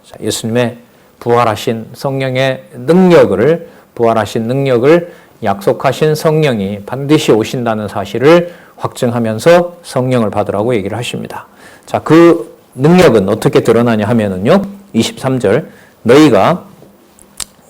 자, 예수님의 부활하신 성령의 능력을, 부활하신 능력을 약속하신 성령이 반드시 오신다는 사실을 확증하면서 성령을 받으라고 얘기를 하십니다. 자, 그 능력은 어떻게 드러나냐 하면은요, 23절, 너희가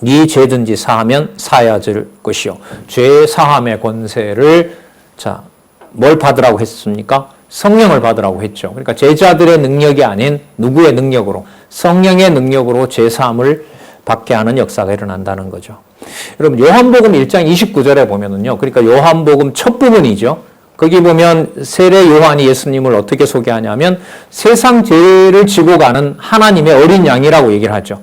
네 죄든지 사하면 사야질 것이요. 죄 사함의 권세를, 자, 뭘 받으라고 했습니까? 성령을 받으라고 했죠. 그러니까 제자들의 능력이 아닌 누구의 능력으로? 성령의 능력으로 죄 사함을 받게 하는 역사가 일어난다는 거죠. 여러분, 요한복음 1장 29절에 보면은요, 그러니까 요한복음 첫 부분이죠. 거기 보면 세례 요한이 예수님을 어떻게 소개하냐면 세상 죄를 지고 가는 하나님의 어린 양이라고 얘기를 하죠.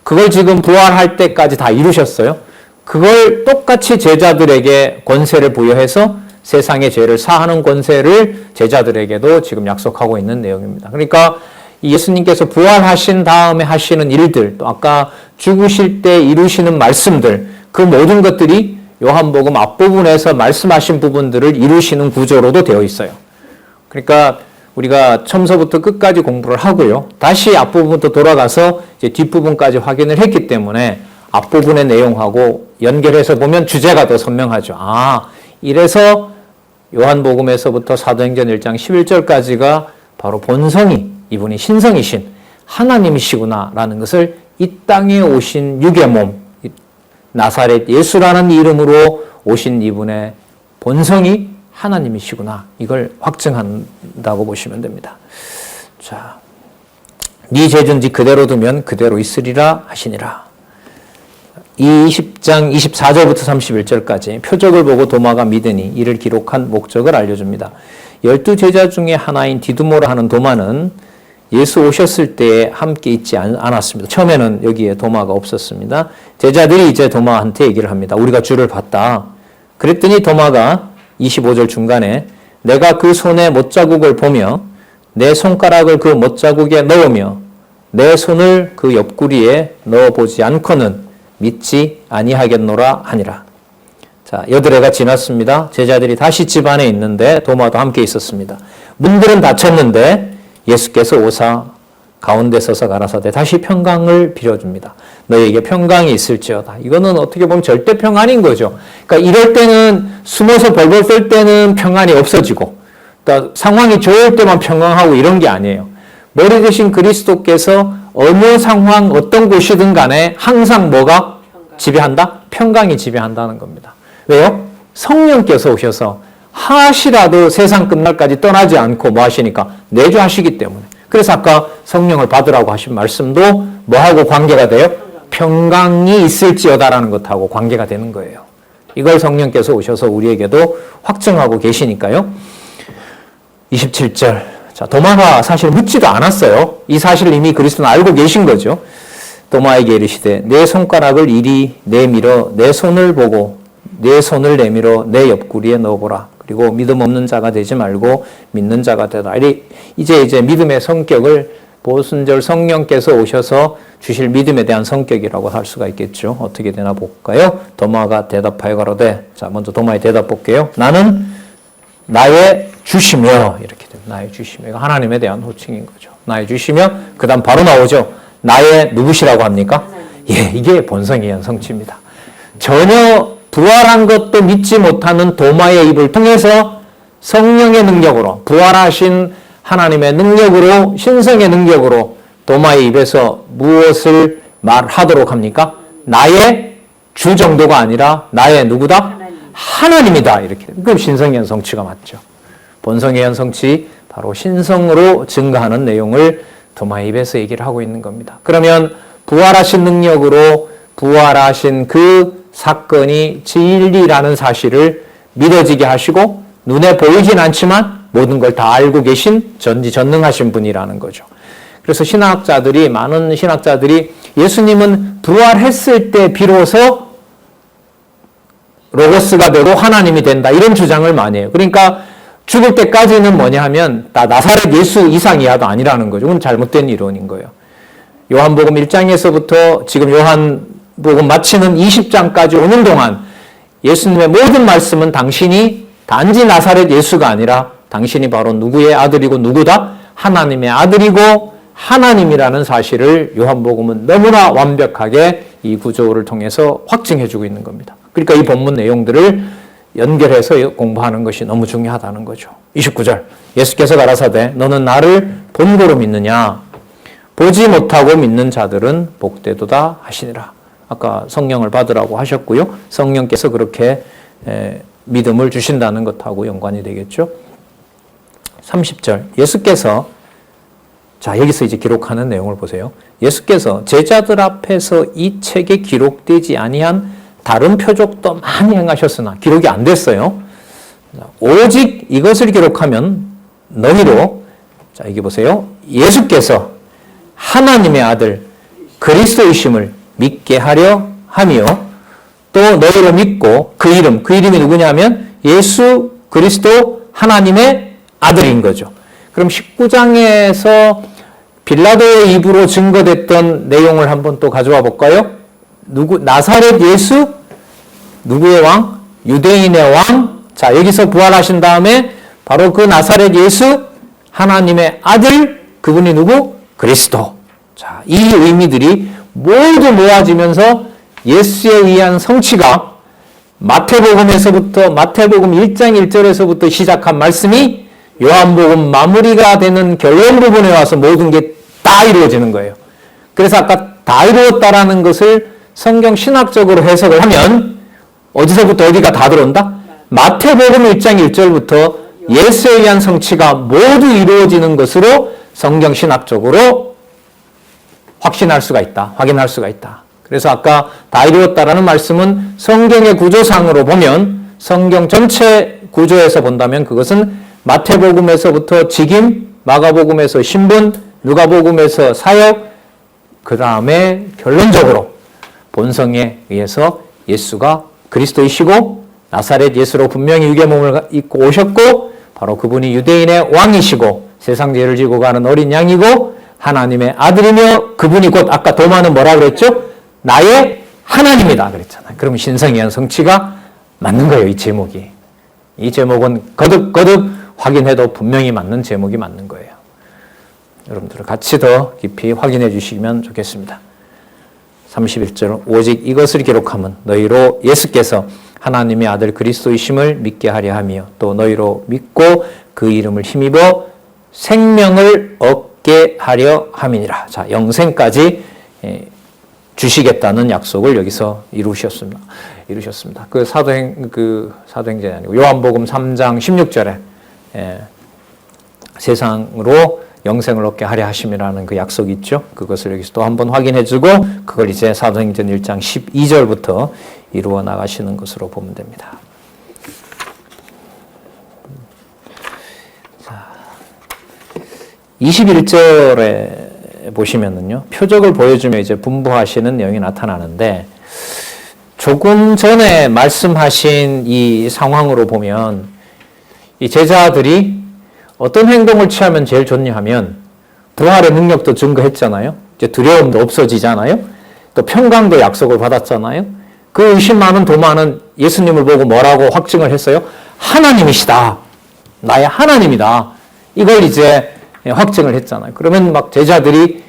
그걸 지금 부활할 때까지 다 이루셨어요. 그걸 똑같이 제자들에게 권세를 부여해서 세상의 죄를 사하는 권세를 제자들에게도 지금 약속하고 있는 내용입니다. 그러니까 예수님께서 부활하신 다음에 하시는 일들, 또 아까 죽으실 때 이루시는 말씀들, 그 모든 것들이 요한복음 앞부분에서 말씀하신 부분들을 이루시는 구조로도 되어 있어요. 그러니까 우리가 처음서부터 끝까지 공부를 하고요. 다시 앞부분부터 돌아가서 이제 뒷부분까지 확인을 했기 때문에 앞부분의 내용하고 연결해서 보면 주제가 더 선명하죠. 아, 이래서 요한복음에서부터 사도행전 1장 11절까지가 바로 본성이, 이분이 신성이신 하나님이시구나라는 것을 이 땅에 오신 육의 몸, 나사렛 예수라는 이름으로 오신 이분의 본성이 하나님이시구나. 이걸 확증한다고 보시면 됩니다. 자, 네 죄준지 그대로 두면 그대로 있으리라 하시니라. 20장 24절부터 31절까지 표적을 보고 도마가 믿으니 이를 기록한 목적을 알려줍니다. 12제자 중에 하나인 디두모라 하는 도마는 예수 오셨을 때에 함께 있지 않았습니다. 처음에는 여기에 도마가 없었습니다. 제자들이 이제 도마한테 얘기를 합니다. 우리가 주를 봤다. 그랬더니 도마가 25절 중간에 내가 그 손에 못자국을 보며 내 손가락을 그 못자국에 넣으며 내 손을 그 옆구리에 넣어보지 않고는 믿지 아니하겠노라 하니라. 자, 8해가 지났습니다. 제자들이 다시 집 안에 있는데 도마도 함께 있었습니다. 문들은 닫혔는데 예수께서 오사 가운데 서서 가라사대 다시 평강을 빌어줍니다. 너에게 평강이 있을지어다. 이거는 어떻게 보면 절대 평안인 거죠. 그러니까 이럴 때는 숨어서 벌벌 떨 때는 평안이 없어지고, 그러니까 상황이 좋을 때만 평강하고 이런 게 아니에요. 머리 대신 그리스도께서 어느 상황, 어떤 곳이든 간에 항상 뭐가 지배한다? 평강이 지배한다는 겁니다. 왜요? 성령께서 오셔서 하시라도 세상 끝날까지 떠나지 않고 뭐 하시니까 내주하시기 때문에. 그래서 아까 성령을 받으라고 하신 말씀도 뭐하고 관계가 돼요? 평강이 있을지어다라는 것하고 관계가 되는 거예요. 이걸 성령께서 오셔서 우리에게도 확증하고 계시니까요. 27절. 자, 도마가 사실 묻지도 않았어요. 이 사실을 이미 그리스도는 알고 계신 거죠. 도마에게 이르시되 내 손가락을 이리 내밀어 내 손을 보고 내 손을 내밀어 내 옆구리에 넣어보라. 그리고 믿음 없는 자가 되지 말고 믿는 자가 되라. 이제 믿음의 성격을 보순절 성령께서 오셔서 주실 믿음에 대한 성격이라고 할 수가 있겠죠. 어떻게 되나 볼까요? 도마가 대답하여 가로되, 자, 먼저 도마의 대답 볼게요. 나는 나의 주시며, 이렇게 됩니다. 나의 주시며. 이거 하나님에 대한 호칭인 거죠. 나의 주시며, 그 다음 바로 나오죠. 나의 누구시라고 합니까? 예, 이게 본성의 현성치입니다. 전혀 부활한 것도 믿지 못하는 도마의 입을 통해서 성령의 능력으로, 부활하신 하나님의 능력으로, 신성의 능력으로 도마의 입에서 무엇을 말하도록 합니까? 나의 주 정도가 아니라 나의 누구다? 하나님이다. 이렇게. 그럼 신성의 현성치가 맞죠. 본성의 현성치, 바로 신성으로 증가하는 내용을 도마의 입에서 얘기를 하고 있는 겁니다. 그러면 부활하신 능력으로 부활하신 그 사건이 진리라는 사실을 믿어지게 하시고 눈에 보이진 않지만 모든 걸 다 알고 계신 전지전능하신 분이라는 거죠. 그래서 많은 신학자들이 예수님은 부활했을 때 비로소 로고스가 되고 하나님이 된다, 이런 주장을 많이 해요. 그러니까 죽을 때까지는 뭐냐 하면 다 나사렛 예수 이상 이하도 아니라는 거죠. 그건 잘못된 이론인 거예요. 요한복음 1장에서부터 지금 요한복음 마치는 20장까지 오는 동안 예수님의 모든 말씀은 당신이 단지 나사렛 예수가 아니라 당신이 바로 누구의 아들이고 누구다? 하나님의 아들이고 하나님이라는 사실을 요한복음은 너무나 완벽하게 이 구조를 통해서 확증해주고 있는 겁니다. 그러니까 이 본문 내용들을 연결해서 공부하는 것이 너무 중요하다는 거죠. 29절. 예수께서 가라사대 너는 나를 본고로 믿느냐? 보지 못하고 믿는 자들은 복되도다 하시니라. 아까 성령을 받으라고 하셨고요. 성령께서 그렇게 믿음을 주신다는 것하고 연관이 되겠죠. 30절. 예수께서, 자, 여기서 이제 기록하는 내용을 보세요. 예수께서 제자들 앞에서 이 책에 기록되지 아니한 다른 표적도 많이 행하셨으나 기록이 안 됐어요. 오직 이것을 기록하면 너희로, 자, 여기 보세요. 예수께서 하나님의 아들 그리스도이심을 믿게 하려 하며 또 너희로 믿고 그 이름이 누구냐면 예수 그리스도 하나님의 아들인 거죠. 그럼 19장에서 빌라도의 입으로 증거됐던 내용을 한번 또 가져와 볼까요? 나사렛 예수? 누구의 왕? 유대인의 왕. 자, 여기서 부활하신 다음에 바로 그 나사렛 예수, 하나님의 아들, 그분이 누구? 그리스도. 자, 이 의미들이 모두 모아지면서 예수에 의한 성취가 마태복음 1장 1절에서부터 시작한 말씀이 요한복음 마무리가 되는 결론 부분에 와서 모든 게 다 이루어지는 거예요. 그래서 아까 다 이루었다라는 것을 성경 신학적으로 해석을 하면 어디서부터 어디가 다 들어온다? 마태복음 1장 1절부터 예수에 의한 성취가 모두 이루어지는 것으로 성경 신학적으로 확신할 수가 있다. 확인할 수가 있다. 그래서 아까 다 이루었다라는 말씀은 성경의 구조상으로 보면 성경 전체 구조에서 본다면 그것은 마태복음에서부터 직임, 마가복음에서 신분, 누가복음에서 사역, 그 다음에 결론적으로 본성에 의해서 예수가 그리스도이시고 나사렛 예수로 분명히 유괴몸을 입고 오셨고 바로 그분이 유대인의 왕이시고 세상 죄를 지고 가는 어린 양이고 하나님의 아들이며 그분이 곧 아까 도마는 뭐라 그랬죠? 나의 하나님이다 그랬잖아요. 그러면 신성에 의한 성취가 맞는 거예요. 이 제목이. 이 제목은 거듭 확인해도 분명히 맞는 제목이 맞는 거예요. 여러분들 같이 더 깊이 확인해 주시면 좋겠습니다. 31절 오직 이것을 기록하면 너희로 예수께서 하나님의 아들 그리스도이심을 믿게 하려 하며 또 너희로 믿고 그 이름을 힘입어 생명을 얻게 하려 함이니라. 자, 영생까지 주시겠다는 약속을 여기서 이루셨습니다. 그 사도행전이 아니고 요한복음 3장 16절에 세상으로 영생을 얻게 하려 하심이라는 그 약속이 있죠. 그것을 여기서 또 한번 확인해주고 그걸 이제 사도행전 1장 12절부터 이루어 나가시는 것으로 보면 됩니다. 자, 21절에 보시면은요, 표적을 보여주며 이제 분부하시는 내용이 나타나는데 조금 전에 말씀하신 이 상황으로 보면 이 제자들이 어떤 행동을 취하면 제일 좋냐 하면 부활의 능력도 증거했잖아요. 이제 두려움도 없어지잖아요. 또 평강도 약속을 받았잖아요. 그 의심 많은 도마는 예수님을 보고 뭐라고 확증을 했어요? 하나님이시다. 나의 하나님이다. 이걸 이제 확증을 했잖아요. 그러면 막 제자들이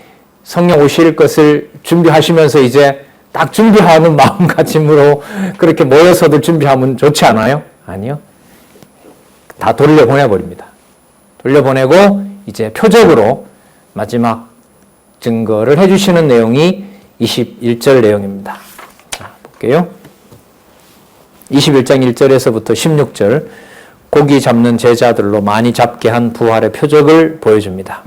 성령 오실 것을 준비하시면서 이제 딱 준비하는 마음가짐으로 그렇게 모여서들 준비하면 좋지 않아요? 아니요. 다 돌려보내버립니다. 돌려보내고 이제 표적으로 마지막 증거를 해주시는 내용이 21절 내용입니다. 자, 볼게요. 21장 1절에서부터 16절 고기 잡는 제자들로 많이 잡게 한 부활의 표적을 보여줍니다.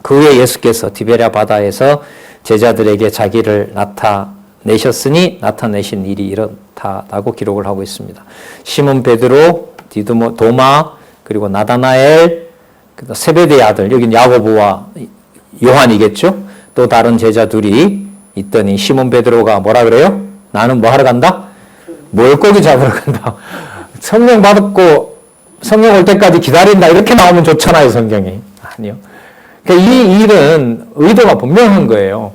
그 후에 예수께서 디베랴 바다에서 제자들에게 자기를 나타내셨으니 나타내신 일이 이렇다라고 기록을 하고 있습니다. 시몬 베드로, 디두모, 도마, 그리고 나다나엘, 세베대의 아들, 여긴 야고보와 요한이겠죠? 또 다른 제자 둘이 있더니 시몬 베드로가 뭐라 그래요? 나는 뭐 하러 간다? 물고기 잡으러 간다. 성령 받고 성령 올 때까지 기다린다. 이렇게 나오면 좋잖아요, 성경이. 아니요. 그러니까 이 일은 의도가 분명한 거예요.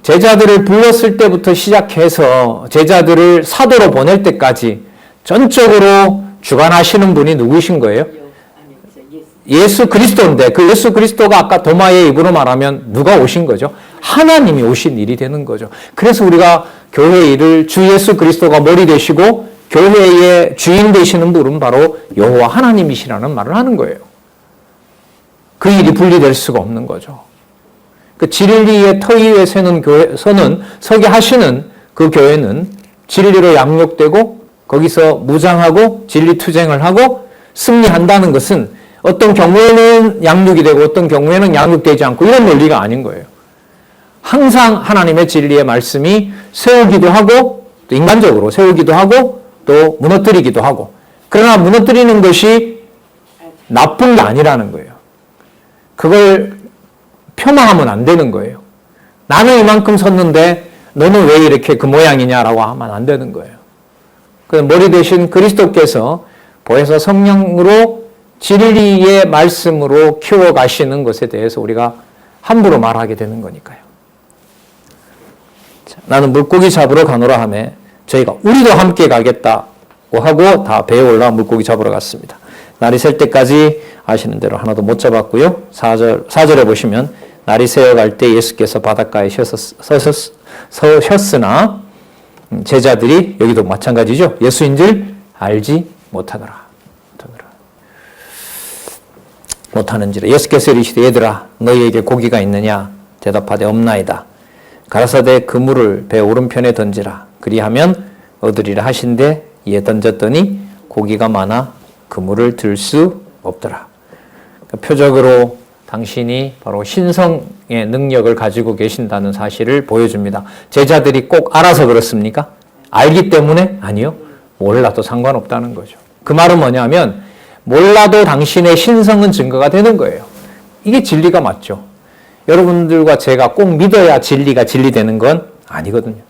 제자들을 불렀을 때부터 시작해서 제자들을 사도로 보낼 때까지 전적으로 주관하시는 분이 누구신 거예요? 예수 그리스도인데 그 예수 그리스도가 아까 도마의 입으로 말하면 누가 오신 거죠? 하나님이 오신 일이 되는 거죠. 그래서 우리가 교회 일을 주 예수 그리스도가 머리 되시고 교회의 주인 되시는 분은 바로 여호와 하나님이시라는 말을 하는 거예요. 그 일이 분리될 수가 없는 거죠. 그 진리의 터 위에 서게 하시는 그 교회는 진리로 양육되고 거기서 무장하고 진리 투쟁을 하고 승리한다는 것은 어떤 경우에는 양육이 되고 어떤 경우에는 양육되지 않고 이런 논리가 아닌 거예요. 항상 하나님의 진리의 말씀이 세우기도 하고 또 인간적으로 세우기도 하고 또 무너뜨리기도 하고 그러나 무너뜨리는 것이 나쁜 게 아니라는 거예요. 그걸 폄하하면 안 되는 거예요. 나는 이만큼 섰는데 너는 왜 이렇게 그 모양이냐라고 하면 안 되는 거예요. 그 머리 대신 그리스도께서 보혜사 성령으로 진리의 말씀으로 키워가시는 것에 대해서 우리가 함부로 말하게 되는 거니까요. 자, 나는 물고기 잡으러 가노라 하매 저희가 우리도 함께 가겠다고 하고 다 배에 올라 물고기 잡으러 갔습니다. 날이 셀 때까지 아시는 대로 하나도 못 잡았고요. 4절에 보시면 날이 새어갈 때 예수께서 바닷가에 서셨으나 제자들이 여기도 마찬가지죠. 예수인 줄 알지 못하더라. 못하는지라. 예수께서 이르시되 얘들아 너희에게 고기가 있느냐? 대답하되 없나이다. 가라사대 그물을 배 오른편에 던지라. 그리하면 얻으리라 하신대 이에 던졌더니 고기가 많아 그물을 들 수 없더라. 표적으로 당신이 바로 신성의 능력을 가지고 계신다는 사실을 보여줍니다. 제자들이 꼭 알아서 그렇습니까? 알기 때문에? 아니요. 몰라도 상관없다는 거죠. 그 말은 뭐냐면 몰라도 당신의 신성은 증거가 되는 거예요. 이게 진리가 맞죠. 여러분들과 제가 꼭 믿어야 진리가 진리되는 건 아니거든요.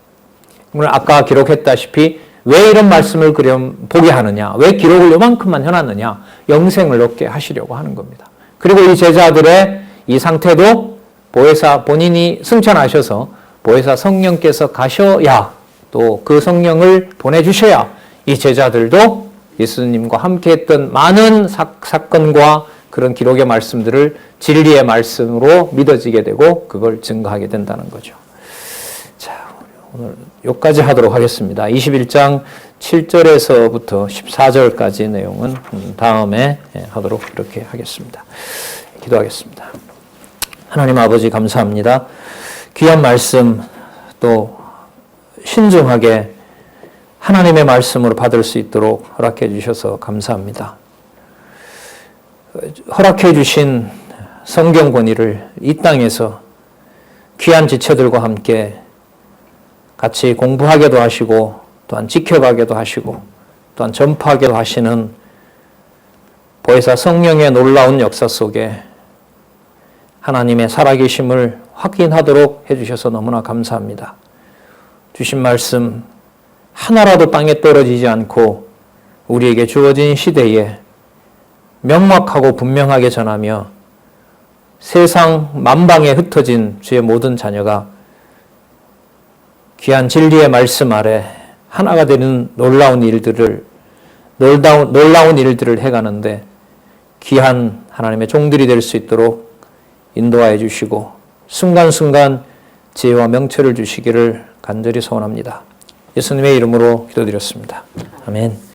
오늘 아까 기록했다시피 왜 이런 말씀을 보게 하느냐? 왜 기록을 요만큼만 해놨느냐? 영생을 얻게 하시려고 하는 겁니다. 그리고 이 제자들의 이 상태도 보혜사 본인이 승천하셔서 보혜사 성령께서 가셔야 또 그 성령을 보내주셔야 이 제자들도 예수님과 함께 했던 많은 사건과 그런 기록의 말씀들을 진리의 말씀으로 믿어지게 되고 그걸 증거하게 된다는 거죠. 자, 오늘 여기까지 하도록 하겠습니다. 21장 7절에서부터 14절까지 내용은 다음에 하도록 그렇게 하겠습니다. 기도하겠습니다. 하나님 아버지 감사합니다. 귀한 말씀 또 신중하게 하나님의 말씀으로 받을 수 있도록 허락해 주셔서 감사합니다. 허락해 주신 성경 권위를 이 땅에서 귀한 지체들과 함께 같이 공부하게도 하시고 또한 지켜가게도 하시고 또한 전파하게도 하시는 보혜사 성령의 놀라운 역사 속에 하나님의 살아계심을 확인하도록 해주셔서 너무나 감사합니다. 주신 말씀 하나라도 땅에 떨어지지 않고 우리에게 주어진 시대에 명확하고 분명하게 전하며 세상 만방에 흩어진 주의 모든 자녀가 귀한 진리의 말씀 아래 하나가 되는 놀라운 일들을 해가는데 귀한 하나님의 종들이 될 수 있도록 인도하여 주시고 순간순간 지혜와 명철을 주시기를 간절히 소원합니다. 예수님의 이름으로 기도드렸습니다. 아멘.